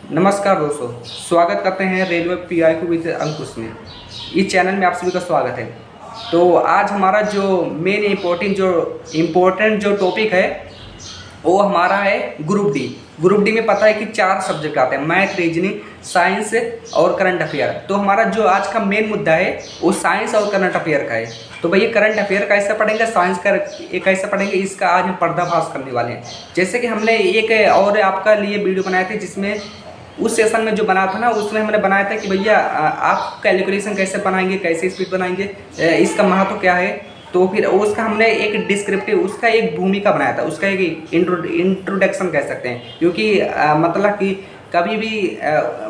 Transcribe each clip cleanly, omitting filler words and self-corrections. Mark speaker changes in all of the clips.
Speaker 1: नमस्कार दोस्तों, स्वागत करते हैं रेलवे पीआईक्यू विद अंकुश में। इस चैनल में आप सभी का स्वागत है। तो आज हमारा जो मेन इम्पोर्टेंट जो टॉपिक है वो हमारा है ग्रुप डी। ग्रुप डी में पता है कि 4 सब्जेक्ट आते हैं, मैथ, रीजनिंग, साइंस और करंट अफेयर। तो हमारा जो आज का मेन मुद्दा है वो साइंस और करंट अफेयर का है। तो भैया करंट अफेयर कैसे पढ़ेंगे, साइंस का कैसे पढ़ेंगे, इसका आज हम पर्दाफाश करने वाले हैं। जैसे कि हमने एक और आपका लिए वीडियो बनाए थे, जिसमें उस सेशन में जो बना था ना, उसमें हमने बनाया था कि भैया आप कैलकुलेशन कैसे बनाएंगे, कैसे स्पीड बनाएंगे, इसका महत्व क्या है। तो फिर उसका हमने एक डिस्क्रिप्टिव, उसका एक भूमिका बनाया था, उसका एक इंट्रोडक्शन कह सकते हैं। क्योंकि मतलब कि कभी भी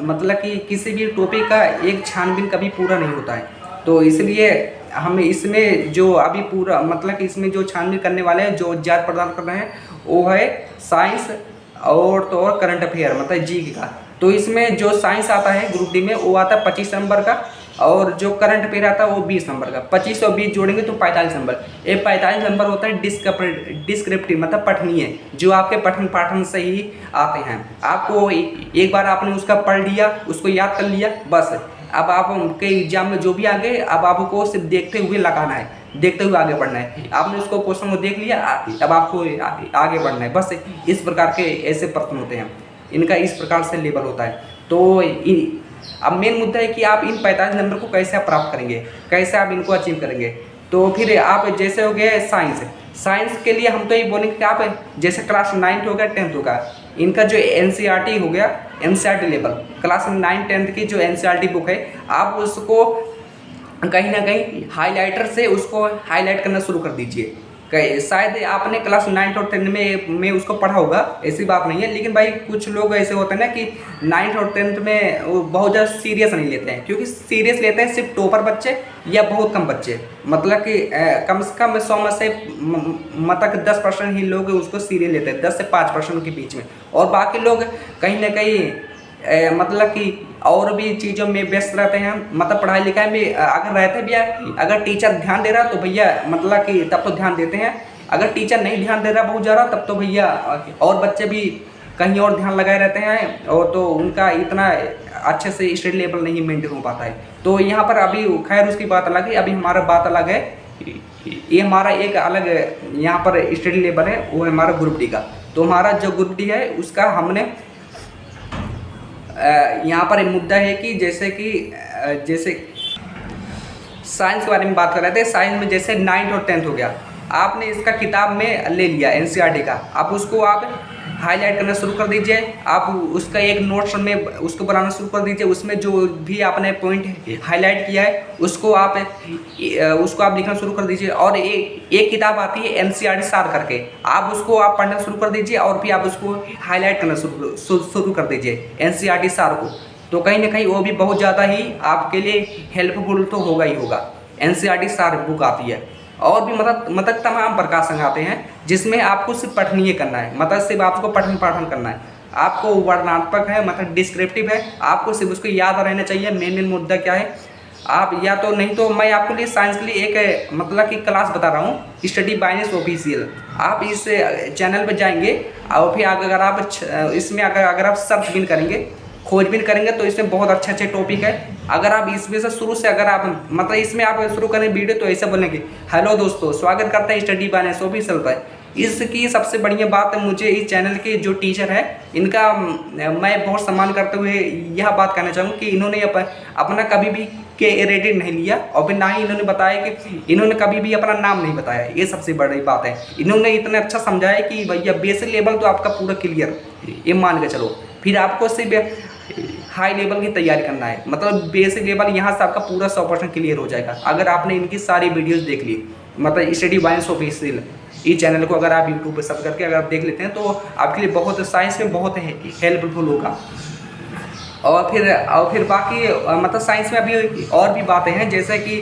Speaker 1: मतलब कि किसी भी टॉपिक का एक छानबीन कभी पूरा नहीं होता है। तो इसलिए हम इसमें जो अभी पूरा मतलब कि इसमें जो छानबीन करने वाले हैं, जो ज्ञात प्रदान कर रहे हैं, वो है साइंस और करंट अफेयर मतलब जी का। तो इसमें जो साइंस आता है ग्रुप डी में वो आता है 25 नंबर का, और जो करंट अफेयर आता है वो 20 नंबर का। 25 और 20 जोड़ेंगे तो 45 नंबर। ये 45 नंबर होता है डिस्क्रिप्टिव मतलब पठनीय, जो आपके पठन पाठन से ही आते हैं। आपको एक बार आपने उसका पढ़ लिया, उसको याद कर लिया, बस। अब आप के एग्जाम में जो भी आगे, अब आपको सिर्फ देखते हुए लगाना है, देखते हुए आगे बढ़ना है। आपने उसको क्वेश्चन को देख लिया, अब आपको आगे बढ़ना है, बस। इस प्रकार के ऐसे प्रश्न होते हैं, इनका इस प्रकार से लेवल होता है। तो अब मेन मुद्दा है कि आप इन 45 नंबर को कैसे आप प्राप्त करेंगे, कैसे आप इनको अचीव करेंगे। तो फिर आप जैसे हो गए साइंस के लिए हम तो ये बोलेंगे कि आप जैसे क्लास 9 हो गया, 10th हो गया, इनका जो एनसीईआरटी हो गया, एनसीईआरटी लेवल क्लास 9 10th की जो एनसीईआरटी बुक है, आप उसको कहीं ना कहीं हाईलाइटर से उसको हाईलाइट करना शुरू कर दीजिए। शायद आपने क्लास 9 और 10 में उसको पढ़ा होगा, ऐसी बात नहीं है। लेकिन भाई कुछ लोग ऐसे होते हैं ना कि 9 और 10 में वो बहुत ज़्यादा सीरियस नहीं लेते हैं, क्योंकि सीरियस लेते हैं सिर्फ टॉपर बच्चे या बहुत कम बच्चे। मतलब कि कम से कम 100 में से मतलब 10% ही लोग उसको सीरियस लेते हैं, 10 से 5% के बीच में। और बाकी लोग कहीं ना कहीं मतलब कि और भी चीज़ों में व्यस्त रहते हैं। मतलब पढ़ाई लिखाई में अगर रहते भी है, अगर टीचर ध्यान दे रहा तो भैया मतलब कि तब तो ध्यान देते हैं। अगर टीचर नहीं ध्यान दे रहा बहुत ज़्यादा, तब तो भैया और बच्चे भी कहीं और ध्यान लगाए रहते हैं, और तो उनका इतना अच्छे से स्टडी लेवल नहीं मेंटेन हो पाता है। तो यहाँ पर अभी खैर उसकी बात अलग है, अभी हमारा बात अलग है। ये हमारा एक अलग यहाँ पर स्टडी लेवल है, वो है हमारा ग्रुप डी का। तो हमारा जो ग्रुप डी है उसका हमने यहाँ पर एक मुद्दा है कि जैसे साइंस के बारे में बात कर रहे थे। साइंस में जैसे 9th और 10th हो गया, आपने इसका किताब में ले लिया एनसीईआरटी का, आप उसको आप हाईलाइट करना शुरू कर दीजिए। आप उसका एक नोट्स में उसको बनाना शुरू कर दीजिए। उसमें जो भी आपने पॉइंट हाईलाइट किया है उसको आप लिखना शुरू कर दीजिए। और एक किताब आती है एनसीईआरटी सार करके, आप उसको आप पढ़ना शुरू कर दीजिए, और फिर आप उसको हाईलाइट करना शुरू कर दीजिए एनसीईआरटी सार को। तो कहीं ना कहीं वो भी बहुत ज़्यादा ही आपके लिए हेल्पफुल तो होगा ही होगा। एनसीईआरटी सार बुक आती है, और भी मतलब तमाम प्रकाशन आते हैं, जिसमें आपको सिर्फ पठनीय करना है, मतलब सिर्फ आपको पठन पाठन करना है। आपको वर्णनात्मक है मतलब डिस्क्रिप्टिव है, आपको सिर्फ उसको याद रहना चाहिए मेन मुद्दा क्या है। आप या तो नहीं तो मैं आपके लिए साइंस के लिए एक मतलब कि क्लास बता रहा हूँ, स्टडी बाइनेस ऑफिशियल। आप इस चैनल पर जाएंगे, और फिर अगर आप इसमें अगर आप सर्च बिन करेंगे, खोजबीन करेंगे, तो इसमें बहुत अच्छे अच्छे टॉपिक है। अगर आप इसमें से शुरू से अगर आप मतलब इसमें आप शुरू करें वीडियो, तो ऐसे बोलेंगे, हेलो दोस्तों, स्वागत करते हैं स्टडी बाइनेस ऑफिशियल पर। इसकी सबसे बढ़िया बात है, मुझे इस चैनल के जो टीचर है इनका मैं बहुत सम्मान करते हुए यह बात कहना चाहूँगा कि इन्होंने अपना कभी भी क्रेडिट नहीं लिया, और फिर ना ही इन्होंने बताया कि इन्होंने कभी भी अपना नाम नहीं बताया। ये सबसे बड़ी बात है। इन्होंने इतना अच्छा समझाया कि भैया बेसिक लेवल तो आपका पूरा क्लियर, ये मान के चलो। फिर आपको सिर्फ हाई लेवल की तैयारी करना है, मतलब बेसिक लेवल यहाँ से आपका पूरा 100% क्लियर हो जाएगा अगर आपने इनकी सारी वीडियोस देख ली। मतलब स्टडी बाइनेस ऑफिशियल इस चैनल को अगर आप यूट्यूब पर सर्च करके अगर आप देख लेते हैं, तो आपके लिए बहुत साइंस में बहुत हेल्पफुल होगा। और फिर बाकी मतलब साइंस में अभी और भी बातें हैं, जैसे कि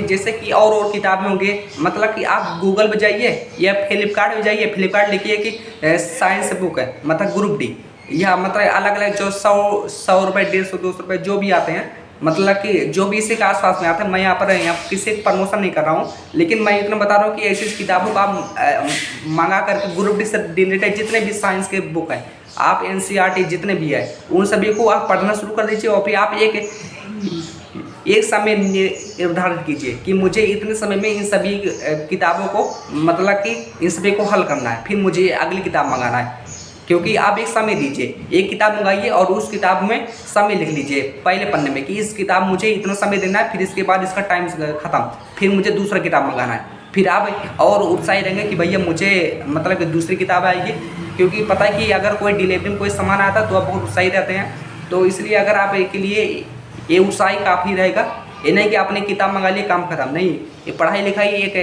Speaker 1: जैसे कि और किताबें होंगे। मतलब कि आप गूगल पे जाइए या फ्लिपकार्ट पे जाइए, फ्लिपकार्ट लिखिए कि साइंस बुक है मतलब ग्रुप डी, या मतलब अलग अलग जो 100 रुपये, 150, 200 रुपये जो भी आते हैं, मतलब कि जो भी इसी के आसपास में आते हैं। मैं यहाँ किसी का प्रमोशन नहीं कर रहा हूँ, लेकिन मैं इतना बता रहा हूँ कि ऐसी किताबों को आप मंगा करके ग्रुप डी से रिलेटेड जितने भी साइंस के बुक हैं आप एनसीईआरटी जितने भी है उन सभी को आप पढ़ना शुरू कर दीजिए और फिर आप एक समय निर्धारित कीजिए कि मुझे इतने समय में इन सभी किताबों को मतलब कि इन सभी को हल करना है, फिर मुझे अगली किताब मंगाना है। क्योंकि आप एक समय दीजिए, एक किताब मंगाइए और उस किताब में समय लिख लीजिए पहले पन्ने में कि इस किताब मुझे इतना समय देना है, फिर इसके बाद इसका टाइम ख़त्म, फिर मुझे दूसरा किताब मंगाना है। फिर आप और उत्साही रहेंगे कि भैया मुझे मतलब कि दूसरी किताब आएगी, क्योंकि पता है कि अगर कोई डिलीवरी में कोई सामान आता है तो आप बहुत उत्साही रहते हैं। तो इसलिए अगर आप के लिए ये उत्साही काफ़ी रहेगा। ये नहीं कि आपने किताब मंगा ली काम खत्म, नहीं। ये पढ़ाई लिखाई एक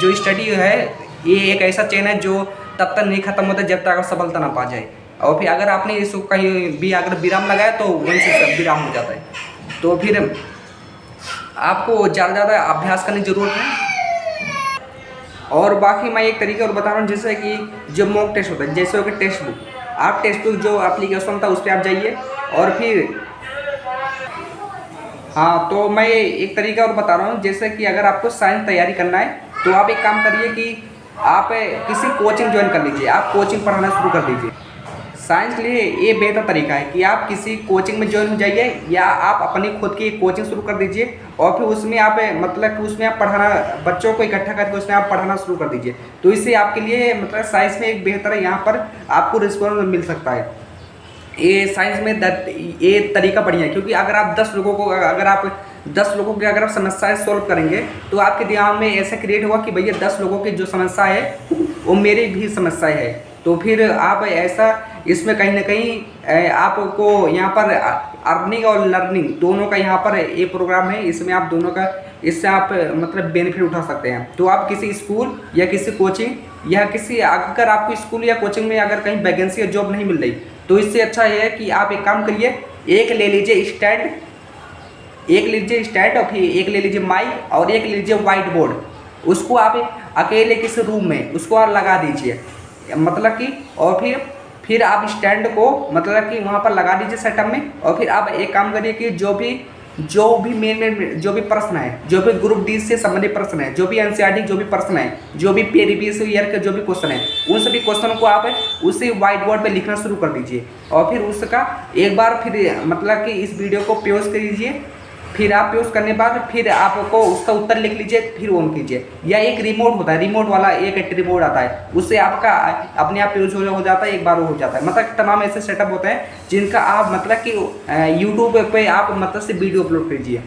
Speaker 1: जो स्टडी है ये एक ऐसा चेन है जो तब तक नहीं खत्म होता जब तक आप सफलता ना पा जाए। और फिर अगर आपने इसको कहीं भी अगर विराम लगाया तो वहीं से सब विराम हो जाता है। तो फिर आपको ज़्यादा अभ्यास करने की ज़रूरत है। और बाकी मैं एक तरीका और बता रहा हूँ, जैसे कि जो मॉक टेस्ट होता है, जैसे हो कि टेक्स्ट बुक, आप टेक्स्ट बुक जो एप्लीकेशन था उस पर आप जाइए और फिर हाँ, तो मैं एक तरीका और बता रहा हूँ, जैसे कि अगर आपको साइंस तैयारी करना है तो आप एक काम करिए कि आप किसी कोचिंग ज्वाइन कर लीजिए, आप कोचिंग पढ़ाना शुरू कर दीजिए। साइंस के लिए ये बेहतर तरीका है कि आप किसी कोचिंग में ज्वाइन हो जाइए या आप अपनी खुद की कोचिंग शुरू कर दीजिए और फिर उसमें आप मतलब कि उसमें आप पढ़ाना, बच्चों को इकट्ठा करके उसमें आप पढ़ाना शुरू कर दीजिए। तो इससे आपके लिए मतलब साइंस में एक बेहतर यहाँ पर आपको रिस्पॉन्स मिल सकता है। ये साइंस में ये तरीका बढ़िया है, क्योंकि अगर आप 10 लोगों को की अगर आप समस्याएं सॉल्व करेंगे तो आपके दिमाग में ऐसा क्रिएट होगा कि भैया 10 लोगों की जो समस्या है वो मेरी भी समस्याएं है। तो फिर आप ऐसा इसमें कहीं ना कहीं आपको यहाँ पर अर्निंग और लर्निंग दोनों का यहाँ पर ये प्रोग्राम है, इसमें आप दोनों का इससे आप मतलब बेनिफिट उठा सकते हैं। तो आप किसी स्कूल या किसी कोचिंग या किसी अगर आपको स्कूल या कोचिंग में अगर कहीं वैकेंसी या जॉब नहीं मिल रही तो इससे अच्छा ये है कि आप एक काम करिए, एक ले लीजिए स्टैंड और फिर एक ले लीजिए माइक और एक ले लीजिए वाइट बोर्ड। उसको आप अकेले किसी रूम में उसको आप लगा दीजिए, मतलब कि और फिर आप स्टैंड को मतलब कि वहाँ पर लगा दीजिए सेटअप में। और फिर आप एक काम करिए कि जो भी मेन जो भी प्रश्न है, जो भी ग्रुप डी से संबंधित प्रश्न है, जो भी एनसीईआरटी जो भी प्रश्न है, जो भी प्रीवियस ईयर के जो भी क्वेश्चन है, उन सभी क्वेश्चन को आप उसी व्हाइट बोर्ड पे लिखना शुरू कर दीजिए। और फिर उसका एक बार फिर मतलब कि इस वीडियो को पॉज कर दीजिए। फिर आप पॉज करने के बाद फिर आपको उसका उत्तर लिख लीजिए, फिर ऑन कीजिए। या एक रिमोट होता है, रिमोट वाला एक ट्रीबोर्ड आता है, उससे आपका अपने आप पॉज हो जाता है, एक बार हो जाता है। मतलब तमाम ऐसे सेटअप होते हैं जिनका आप मतलब कि यूट्यूब पे आप मतलब से वीडियो अपलोड कीजिए,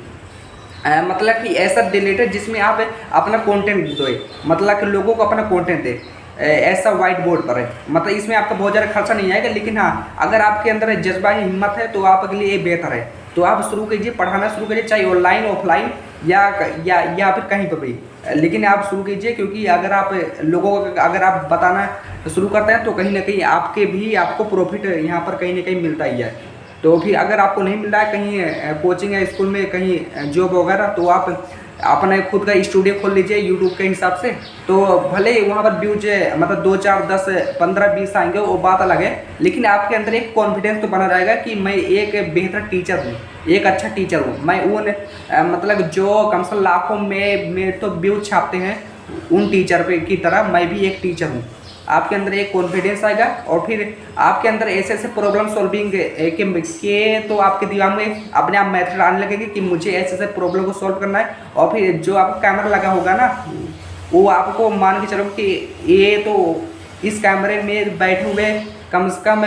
Speaker 1: मतलब कि ऐसा रिलेटेड जिसमें आप अपना कंटेंट दो, मतलब कि लोगों को अपना कंटेंट दे, ऐसा वाइट बोर्ड पर है। मतलब इसमें आपका बहुत ज़्यादा खर्चा नहीं आएगा, लेकिन हाँ अगर आपके अंदर जज्बा है, हिम्मत है तो आपके लिए ये बेहतर है। तो आप शुरू कीजिए, पढ़ाना शुरू कीजिए, चाहे ऑनलाइन ऑफलाइन या फिर कहीं पर भी, लेकिन आप शुरू कीजिए। क्योंकि अगर आप लोगों को अगर आप बताना शुरू करते हैं तो कहीं ना कहीं आपको प्रॉफिट यहाँ पर कहीं ना कहीं मिलता ही है। तो फिर अगर आपको नहीं मिल रहा है कहीं कोचिंग या स्कूल में कहीं जॉब वगैरह, तो आप अपना खुद का स्टूडियो खोल लीजिए यूट्यूब के हिसाब से। तो भले ही वहाँ पर व्यूज मतलब 2 4 10 15 20 आएंगे, वो बात अलग है, लेकिन आपके अंदर एक कॉन्फिडेंस तो बना रहेगा कि मैं एक बेहतर टीचर हूँ, एक अच्छा टीचर हूँ। मैं उन मतलब जो कम से कम लाखों में तो व्यूज छापते हैं उन टीचर पे की तरह मैं भी एक टीचर हूँ। आपके अंदर एक कॉन्फिडेंस आएगा और फिर आपके अंदर ऐसे प्रॉब्लम सॉल्विंग के तो आपके दिमाग में अपने आप मेथड आने लगेगी कि मुझे ऐसे प्रॉब्लम को सॉल्व करना है। और फिर जो आपका कैमरा लगा होगा ना, वो आपको मान के चलो कि ये तो इस कैमरे में बैठे हुए कम से कम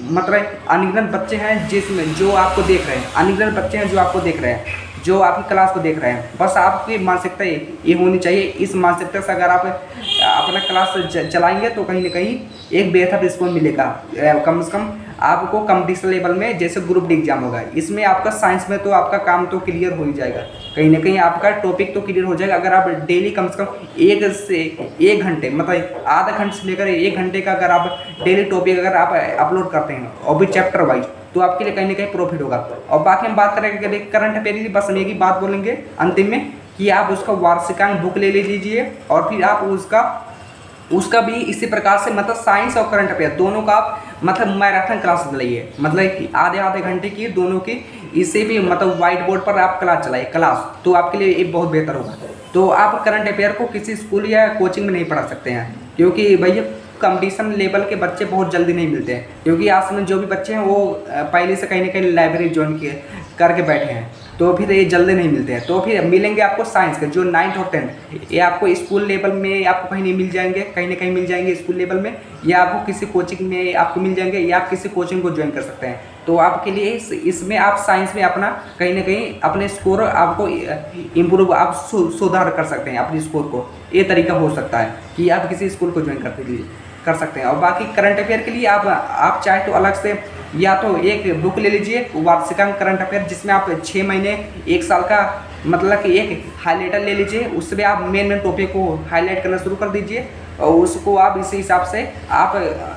Speaker 1: मतलब अनगिनत बच्चे हैं जिसमें जो आपको देख रहे हैं, अनगिनत बच्चे हैं जो आपको देख रहे हैं, जो आपकी क्लास को देख रहे हैं। बस आपकी मानसिकता ये होनी चाहिए। इस मानसिकता से अगर आप अपना क्लास चलाएंगे तो कहीं ना कहीं एक बेहतर रिस्पॉन्स मिलेगा। कम से कम आपको कंपटीशन लेवल में जैसे ग्रुप डी एग्जाम होगा, इसमें आपका साइंस में तो आपका काम तो क्लियर हो ही जाएगा, कहीं ना कहीं आपका टॉपिक तो क्लियर हो जाएगा। अगर आप डेली कम से कम 1 से 1 घंटे मतलब आधा घंटे से लेकर 1 घंटे का अगर आप डेली टॉपिक अगर आप अपलोड करते हैं और भी चैप्टर वाइज, तो आपके लिए कहीं ना कहीं प्रॉफिट होगा। और बाकी हम बात करेंगे करंट अफेयर की, बस हम एक ही बात बोलेंगे अंतिम में कि आप उसका वार्षिकांक बुक ले लीजिए और फिर आप उसका भी इसी प्रकार से मतलब साइंस और करंट अफेयर दोनों का आप मतलब मैराथन क्लास चलाइए, मतलब आधे घंटे की दोनों की, इसे भी मतलब व्हाइट बोर्ड पर आप क्लास चलाइए तो आपके लिए ये बहुत बेहतर होगा। तो आप करंट अफेयर को किसी स्कूल या कोचिंग में नहीं पढ़ा सकते हैं, क्योंकि भैया कंपटीशन लेवल के बच्चे बहुत जल्दी नहीं मिलते हैं, क्योंकि आज में जो भी बच्चे हैं वो पहले से कहीं ना कहीं लाइब्रेरी ज्वाइन करके बैठे हैं, तो फिर ये जल्दी नहीं मिलते हैं। तो फिर मिलेंगे आपको साइंस के जो 9th और 10th, ये आपको स्कूल लेवल में आपको कहीं नहीं मिल जाएंगे, कहीं ना कहीं मिल जाएंगे स्कूल लेवल में, या आपको किसी कोचिंग में आपको मिल जाएंगे, या आप किसी कोचिंग को ज्वाइन कर सकते हैं। तो आपके लिए इसमें आप साइंस में अपना कहीं ना कहीं अपने स्कोर आपको इम्प्रूव आप सुधार कर सकते हैं अपने स्कोर को। ये तरीका हो सकता है कि आप किसी स्कूल को ज्वाइन कर सकते हैं। और बाकी करंट अफेयर के लिए आप चाहे तो अलग से या तो एक बुक ले लीजिए वार्षिकांक करंट अफेयर, जिसमें आप 6 महीने 1 साल का मतलब कि एक हाईलाइटर ले लीजिए, उसमें आप मेन टॉपिक को हाईलाइट करना शुरू कर दीजिए, और उसको आप इसी हिसाब से आप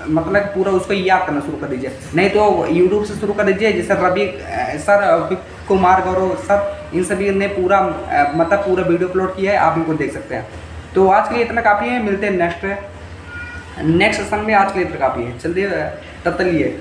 Speaker 1: मतलब पूरा उसको याद करना शुरू कर दीजिए। नहीं तो यूट्यूब से शुरू कर दीजिए, जैसे रवि सर, कुमार गौरव सर, इन सभी ने पूरा मतलब पूरा वीडियो अपलोड किया है, आप इनको देख सकते हैं। तो आज के लिए इतना काफ़ी है, मिलते हैं नेक्स्ट सेशन में। आज के लिए इतना काफ़ी है, चलिए तब तक लिए